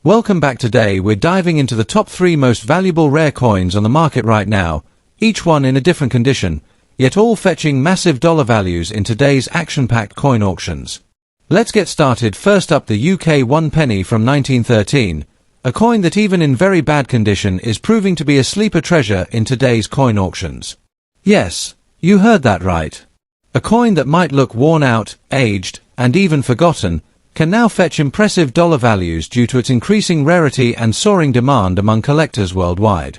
Welcome back. Today we're diving into the top 3 most valuable rare coins on the market right now, each one in a different condition, yet all fetching massive dollar values in today's action-packed coin auctions. Let's get started. First up, the UK 1 penny from 1913, a coin that even in very bad condition is proving to be a sleeper treasure in today's coin auctions. Yes, you heard that right. A coin that might look worn out, aged, and even forgotten, can now fetch impressive dollar values due to its increasing rarity and soaring demand among collectors worldwide.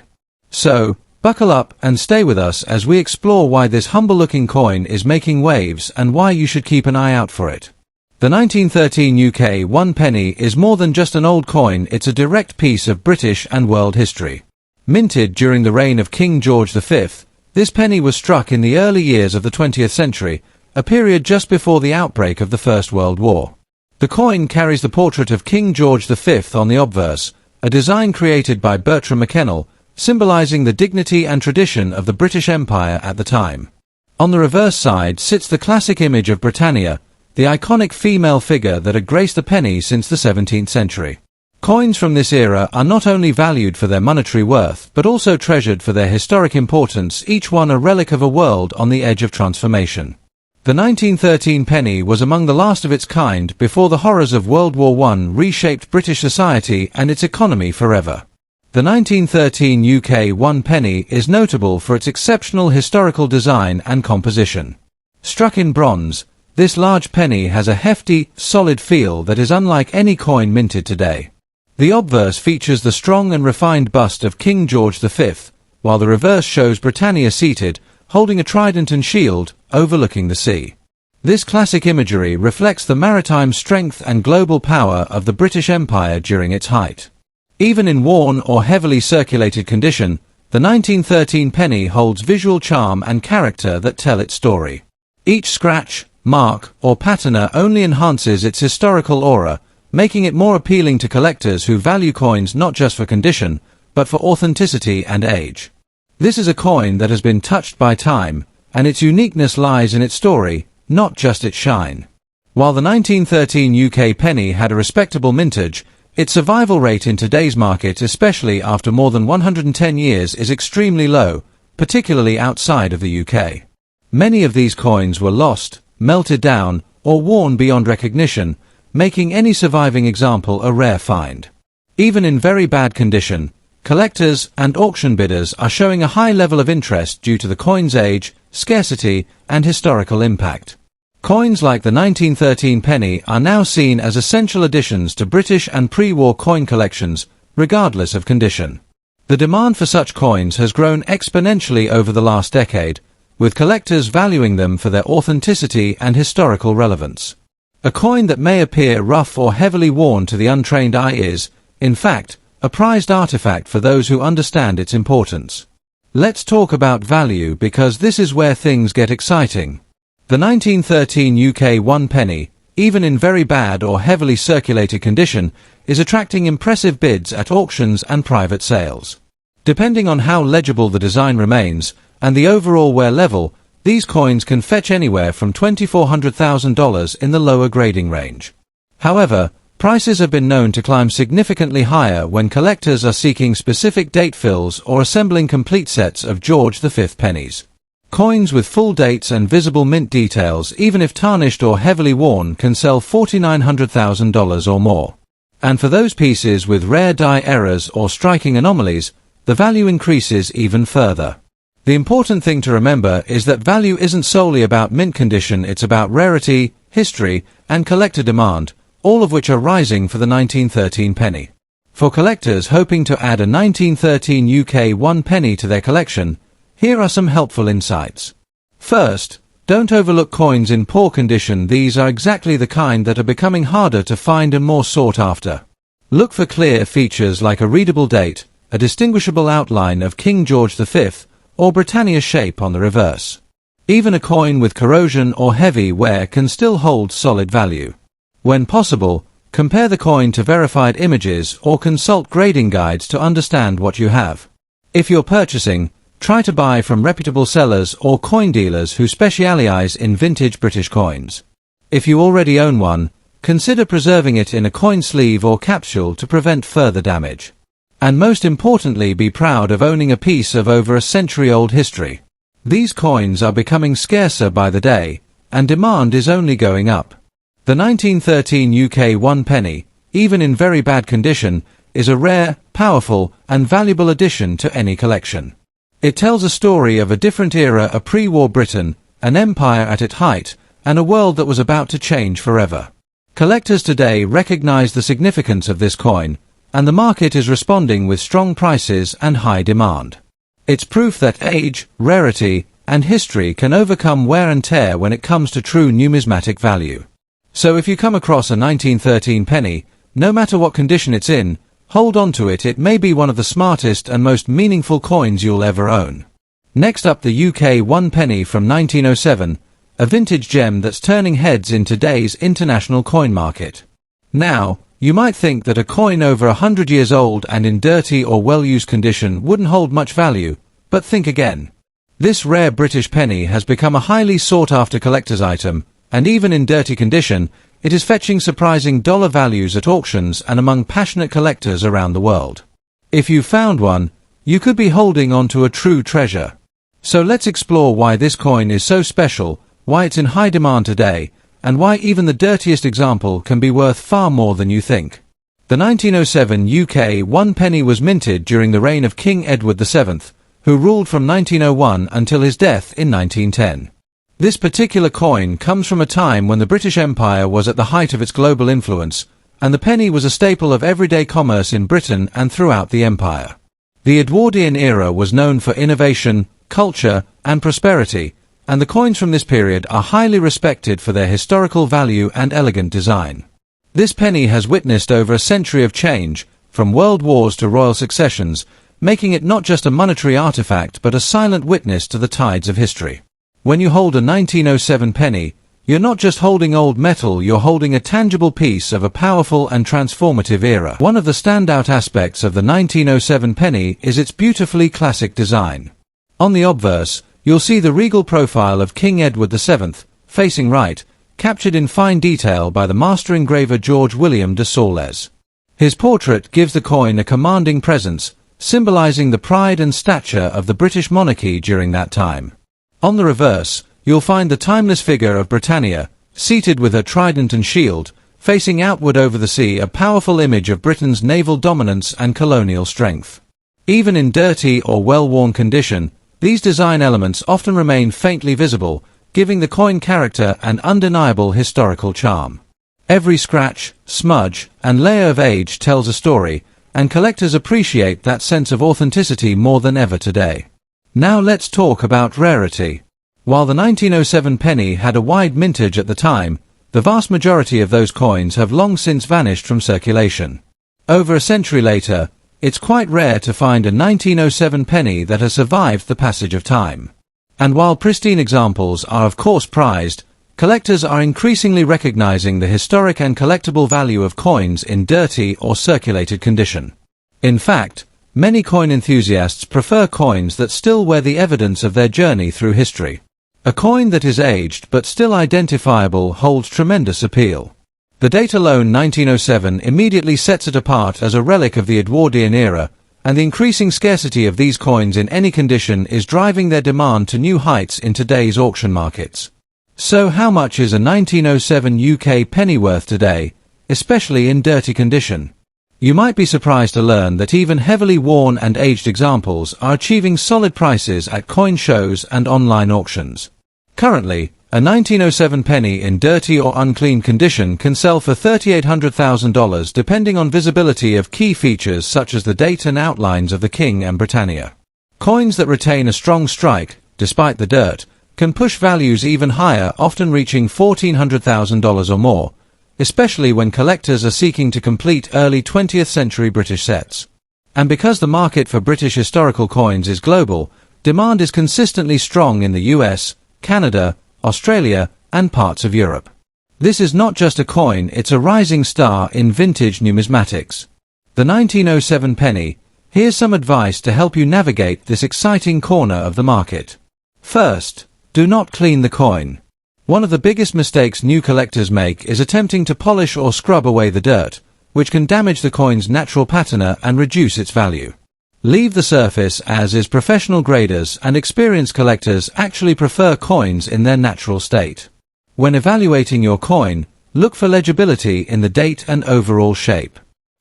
So, buckle up and stay with us as we explore why this humble-looking coin is making waves and why you should keep an eye out for it. The 1913 UK 1 penny is more than just an old coin, it's a direct piece of British and world history. Minted during the reign of King George V, this penny was struck in the early years of the 20th century, a period just before the outbreak of the First World War. The coin carries the portrait of King George V on the obverse, a design created by Bertram McKennell, symbolizing the dignity and tradition of the British Empire at the time. On the reverse side sits the classic image of Britannia, the iconic female figure that had graced the penny since the 17th century. Coins from this era are not only valued for their monetary worth, but also treasured for their historic importance, each one a relic of a world on the edge of transformation. The 1913 penny was among the last of its kind before the horrors of World War I reshaped British society and its economy forever. The 1913 UK 1 penny is notable for its exceptional historical design and composition. Struck in bronze, this large penny has a hefty, solid feel that is unlike any coin minted today. The obverse features the strong and refined bust of King George V, while the reverse shows Britannia seated, holding a trident and shield, overlooking the sea. This classic imagery reflects the maritime strength and global power of the British Empire during its height. Even in worn or heavily circulated condition, the 1913 penny holds visual charm and character that tell its story. Each scratch, mark, or patina only enhances its historical aura, making it more appealing to collectors who value coins not just for condition, but for authenticity and age. This is a coin that has been touched by time, and its uniqueness lies in its story, not just its shine. While the 1913 UK penny had a respectable mintage, its survival rate in today's market, especially after more than 110 years, is extremely low, particularly outside of the UK. Many of these coins were lost, melted down, or worn beyond recognition, making any surviving example a rare find. Even in very bad condition, collectors and auction bidders are showing a high level of interest due to the coin's age, scarcity, and historical impact. Coins like the 1913 penny are now seen as essential additions to British and pre-war coin collections, regardless of condition. The demand for such coins has grown exponentially over the last decade, with collectors valuing them for their authenticity and historical relevance. A coin that may appear rough or heavily worn to the untrained eye is, in fact, a prized artifact for those who understand its importance. Let's talk about value, because this is where things get exciting. The 1913 UK 1 penny, even in very bad or heavily circulated condition, is attracting impressive bids at auctions and private sales. Depending on how legible the design remains, and the overall wear level, these coins can fetch anywhere from $2,400,000 in the lower grading range. However, prices have been known to climb significantly higher when collectors are seeking specific date fills or assembling complete sets of George V pennies. Coins with full dates and visible mint details, even if tarnished or heavily worn, can sell $4,900,000 or more. And for those pieces with rare die errors or striking anomalies, the value increases even further. The important thing to remember is that value isn't solely about mint condition, it's about rarity, history, and collector demand, all of which are rising for the 1913 penny. For collectors hoping to add a 1913 UK 1 penny to their collection, here are some helpful insights. First, don't overlook coins in poor condition. These are exactly the kind that are becoming harder to find and more sought after. Look for clear features like a readable date, a distinguishable outline of King George V, or Britannia's shape on the reverse. Even a coin with corrosion or heavy wear can still hold solid value. When possible, compare the coin to verified images or consult grading guides to understand what you have. If you're purchasing, try to buy from reputable sellers or coin dealers who specialize in vintage British coins. If you already own one, consider preserving it in a coin sleeve or capsule to prevent further damage. And most importantly, be proud of owning a piece of over a century-old history. These coins are becoming scarcer by the day, and demand is only going up. The 1913 UK 1 penny, even in very bad condition, is a rare, powerful, and valuable addition to any collection. It tells a story of a different era, a pre-war Britain, an empire at its height, and a world that was about to change forever. Collectors today recognize the significance of this coin, and the market is responding with strong prices and high demand. It's proof that age, rarity, and history can overcome wear and tear when it comes to true numismatic value. So if you come across a 1913 penny, no matter what condition it's in, hold on to it. It may be one of the smartest and most meaningful coins you'll ever own. Next up, the UK 1 penny from 1907, a vintage gem that's turning heads in today's international coin market. Now, you might think that a coin over 100 years old and in dirty or well-used condition wouldn't hold much value, but think again. This rare British penny has become a highly sought-after collector's item, and even in dirty condition, it is fetching surprising dollar values at auctions and among passionate collectors around the world. If you found one, you could be holding on to a true treasure. So let's explore why this coin is so special, why it's in high demand today, and why even the dirtiest example can be worth far more than you think. The 1907 UK 1 penny was minted during the reign of King Edward VII, who ruled from 1901 until his death in 1910. This particular coin comes from a time when the British Empire was at the height of its global influence, and the penny was a staple of everyday commerce in Britain and throughout the empire. The Edwardian era was known for innovation, culture, and prosperity, and the coins from this period are highly respected for their historical value and elegant design. This penny has witnessed over a century of change, from world wars to royal successions, making it not just a monetary artifact but a silent witness to the tides of history. When you hold a 1907 penny, you're not just holding old metal, you're holding a tangible piece of a powerful and transformative era. One of the standout aspects of the 1907 penny is its beautifully classic design. On the obverse, you'll see the regal profile of King Edward VII, facing right, captured in fine detail by the master engraver George William de Saules. His portrait gives the coin a commanding presence, symbolizing the pride and stature of the British monarchy during that time. On the reverse, you'll find the timeless figure of Britannia, seated with her trident and shield, facing outward over the sea, a powerful image of Britain's naval dominance and colonial strength. Even in dirty or well-worn condition, these design elements often remain faintly visible, giving the coin character and undeniable historical charm. Every scratch, smudge, and layer of age tells a story, and collectors appreciate that sense of authenticity more than ever today. Now let's talk about rarity. While the 1907 penny had a wide mintage at the time, the vast majority of those coins have long since vanished from circulation. Over a century later, it's quite rare to find a 1907 penny that has survived the passage of time. And while pristine examples are of course prized, collectors are increasingly recognizing the historic and collectible value of coins in dirty or circulated condition. In fact, many coin enthusiasts prefer coins that still wear the evidence of their journey through history. A coin that is aged but still identifiable holds tremendous appeal. The date alone, 1907, immediately sets it apart as a relic of the Edwardian era, and the increasing scarcity of these coins in any condition is driving their demand to new heights in today's auction markets. So how much is a 1907 UK penny worth today, especially in dirty condition? You might be surprised to learn that even heavily worn and aged examples are achieving solid prices at coin shows and online auctions. Currently, a 1907 penny in dirty or unclean condition can sell for $3,800,000 depending on visibility of key features such as the date and outlines of the King and Britannia. Coins that retain a strong strike, despite the dirt, can push values even higher, often reaching $1,400,000 or more, especially when collectors are seeking to complete early 20th century British sets. And because the market for British historical coins is global, demand is consistently strong in the US, Canada, Australia, and parts of Europe. This is not just a coin, it's a rising star in vintage numismatics. The 1907 penny. Here's some advice to help you navigate this exciting corner of the market. First, do not clean the coin. One of the biggest mistakes new collectors make is attempting to polish or scrub away the dirt, which can damage the coin's natural patina and reduce its value. Leave the surface, as is. Professional graders and experienced collectors actually prefer coins in their natural state. When evaluating your coin, look for legibility in the date and overall shape.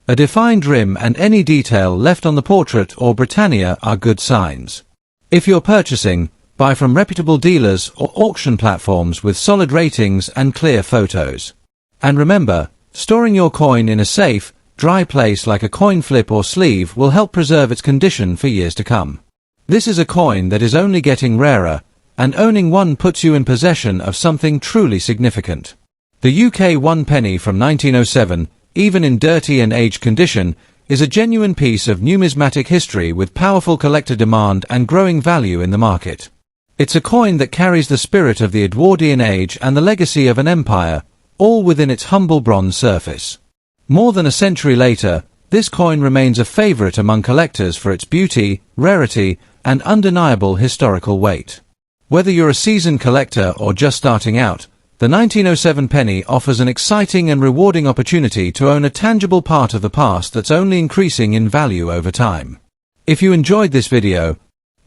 A defined rim and any detail left on the portrait or Britannia are good signs. If you're purchasing, buy from reputable dealers or auction platforms with solid ratings and clear photos. And remember, storing your coin in a safe, dry place like a coin flip or sleeve will help preserve its condition for years to come. This is a coin that is only getting rarer, and owning one puts you in possession of something truly significant. The UK 1 penny from 1907, even in dirty and aged condition, is a genuine piece of numismatic history with powerful collector demand and growing value in the market. It's a coin that carries the spirit of the Edwardian age and the legacy of an empire, all within its humble bronze surface. More than a century later, this coin remains a favorite among collectors for its beauty, rarity, and undeniable historical weight. Whether you're a seasoned collector or just starting out, the 1907 penny offers an exciting and rewarding opportunity to own a tangible part of the past that's only increasing in value over time. If you enjoyed this video,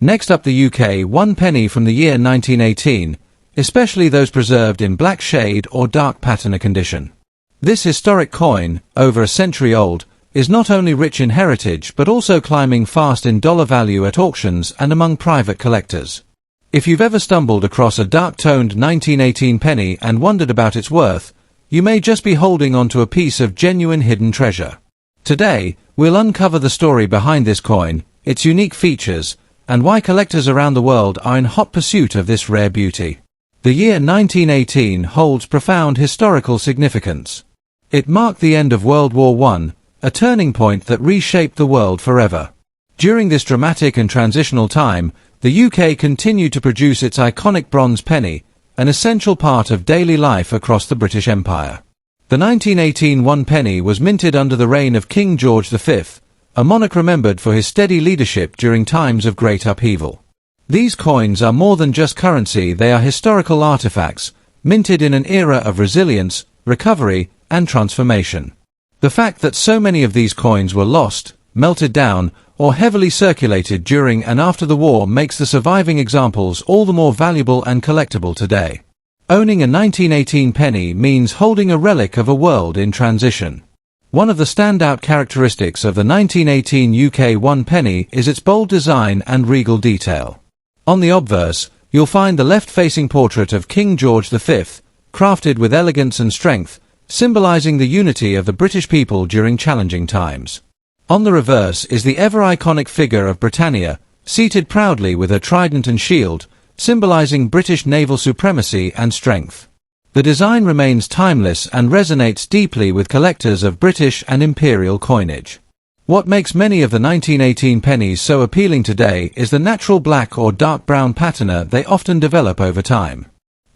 next up the UK 1 penny from the year 1918, especially those preserved in black shade or dark patina condition. This historic coin, over a century old, is not only rich in heritage but also climbing fast in dollar value at auctions and among private collectors. If you've ever stumbled across a dark-toned 1918 penny and wondered about its worth, you may just be holding onto a piece of genuine hidden treasure. Today, we'll uncover the story behind this coin, its unique features, and why collectors around the world are in hot pursuit of this rare beauty. The year 1918 holds profound historical significance. It marked the end of World War I, a turning point that reshaped the world forever. During this dramatic and transitional time, the UK continued to produce its iconic bronze penny, an essential part of daily life across the British Empire. The 1918 1 penny was minted under the reign of King George V, a monarch remembered for his steady leadership during times of great upheaval. These coins are more than just currency, they are historical artifacts, minted in an era of resilience, recovery, and transformation. The fact that so many of these coins were lost, melted down, or heavily circulated during and after the war makes the surviving examples all the more valuable and collectible today. Owning a 1918 penny means holding a relic of a world in transition. One of the standout characteristics of the 1918 UK 1 penny is its bold design and regal detail. On the obverse, you'll find the left-facing portrait of King George V, crafted with elegance and strength, symbolizing the unity of the British people during challenging times. On the reverse is the ever-iconic figure of Britannia, seated proudly with her trident and shield, symbolizing British naval supremacy and strength. The design remains timeless and resonates deeply with collectors of British and imperial coinage. What makes many of the 1918 pennies so appealing today is the natural black or dark brown patina they often develop over time.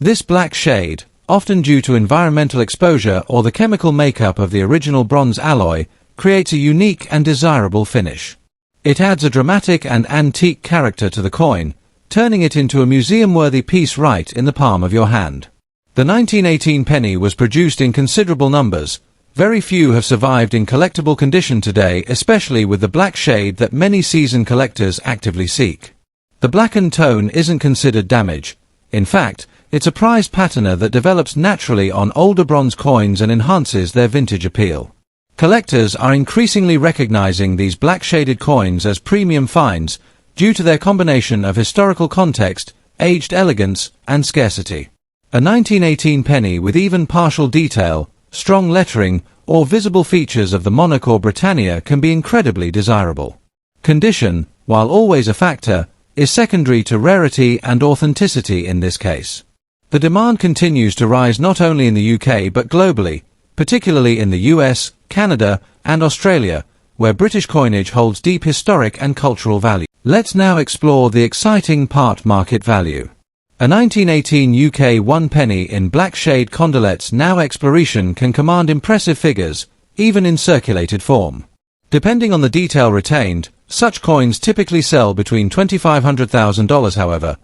This black shade, often due to environmental exposure or the chemical makeup of the original bronze alloy, creates a unique and desirable finish. It adds a dramatic and antique character to the coin, turning it into a museum-worthy piece right in the palm of your hand. The 1918 penny was produced in considerable numbers. Very few have survived in collectible condition today, especially with the black shade that many seasoned collectors actively seek. The blackened tone isn't considered damage. In fact, it's a prized patina that develops naturally on older bronze coins and enhances their vintage appeal. Collectors are increasingly recognizing these black-shaded coins as premium finds due to their combination of historical context, aged elegance, and scarcity. A 1918 penny with even partial detail, strong lettering, or visible features of the monarch or Britannia can be incredibly desirable. Condition, while always a factor, is secondary to rarity and authenticity in this case. The demand continues to rise not only in the UK but globally, particularly in the US, Canada, and Australia, where British coinage holds deep historic and cultural value. Let's now explore the exciting part: market value. A 1918 UK 1 penny in black shade condylettes now exploration can command impressive figures, even in circulated form. Depending on the detail retained, such coins typically sell between $2,500,000 however.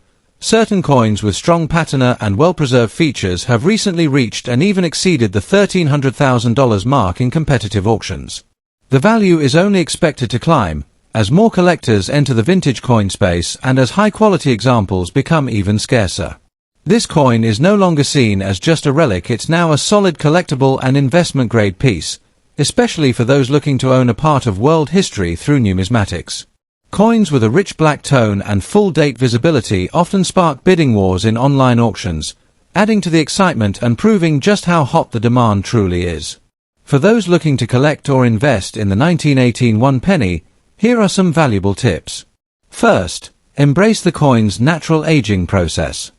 Certain coins with strong patina and well-preserved features have recently reached and even exceeded the $1,300,000 mark in competitive auctions. The value is only expected to climb as more collectors enter the vintage coin space and as high-quality examples become even scarcer. This coin is no longer seen as just a relic, it's now a solid collectible and investment-grade piece, especially for those looking to own a part of world history through numismatics. Coins with a rich black tone and full date visibility often spark bidding wars in online auctions, adding to the excitement and proving just how hot the demand truly is. For those looking to collect or invest in the 1918 1 penny, here are some valuable tips. First, embrace the coin's natural aging process.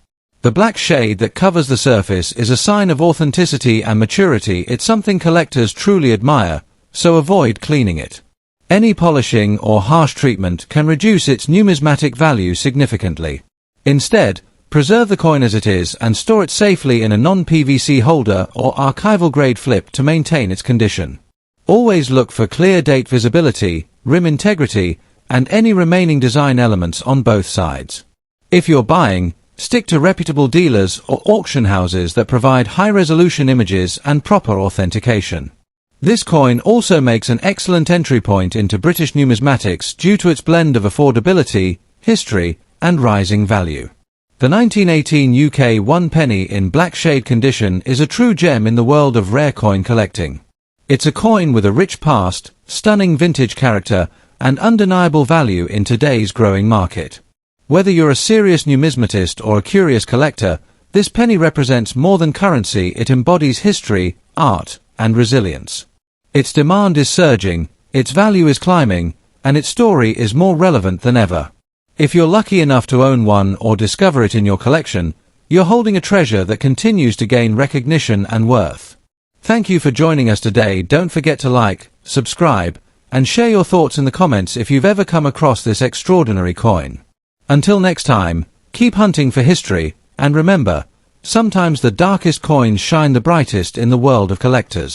The black shade that covers the surface is a sign of authenticity and maturity. It's something collectors truly admire, so avoid cleaning it. Any polishing or harsh treatment can reduce its numismatic value significantly. Instead, preserve the coin as it is and store it safely in a non-PVC holder or archival grade flip to maintain its condition. Always look for clear date visibility, rim integrity, and any remaining design elements on both sides. If you're buying, stick to reputable dealers or auction houses that provide high-resolution images and proper authentication. This coin also makes an excellent entry point into British numismatics due to its blend of affordability, history, and rising value. The 1918 UK 1 penny in black shade condition is a true gem in the world of rare coin collecting. It's a coin with a rich past, stunning vintage character, and undeniable value in today's growing market. Whether you're a serious numismatist or a curious collector, this penny represents more than currency. It embodies history, art, and resilience. Its demand is surging, its value is climbing, and its story is more relevant than ever. If you're lucky enough to own one or discover it in your collection, you're holding a treasure that continues to gain recognition and worth. Thank you for joining us today. Don't forget to like, subscribe, and share your thoughts in the comments if you've ever come across this extraordinary coin. Until next time, keep hunting for history, and remember, sometimes the darkest coins shine the brightest in the world of collectors.